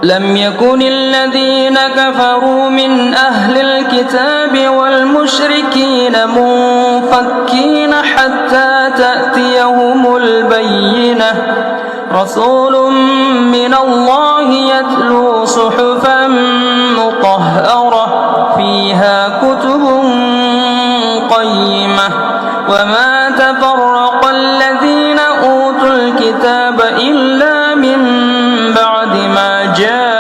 لم يكن الذين كفروا من أهل الكتاب والمشركين منفكين حتى تأتيهم البينة رسول من الله يتلو صحفا مطهرة فيها كتب قيمة وما تفرق الذين أوتوا الكتاب إلا من بعد ما جاءتهم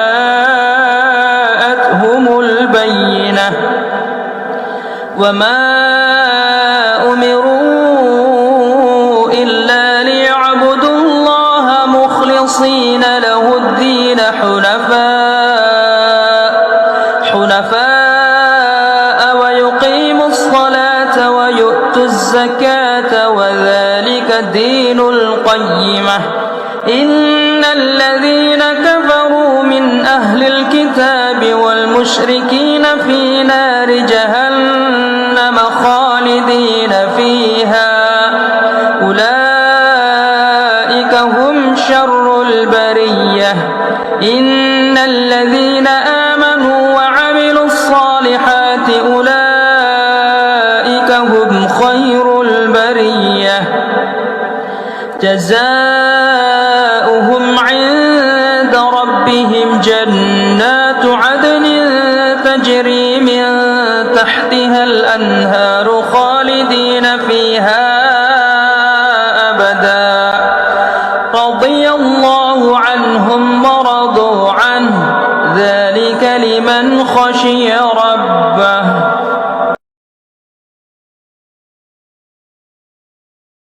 البينة وما أمروا إلا ليعبدوا الله مخلصين له الدين حنفاء ويقيموا الصلاة ويؤتوا الزكاة وذلك دين القيمة إن الذين كفروا من أهل الكتاب والمشركين في نار جهنم خالدين فيها أولئك هم شر البرية إن الذين آمنوا وعملوا الصالحات أولئك هم خير البرية جزاؤهم عند ربهم جنات عدن تجري من تحتها الأنهار خالدين فيها أبدا رضي الله عنهم ورضوا عنه ذلك لمن خشي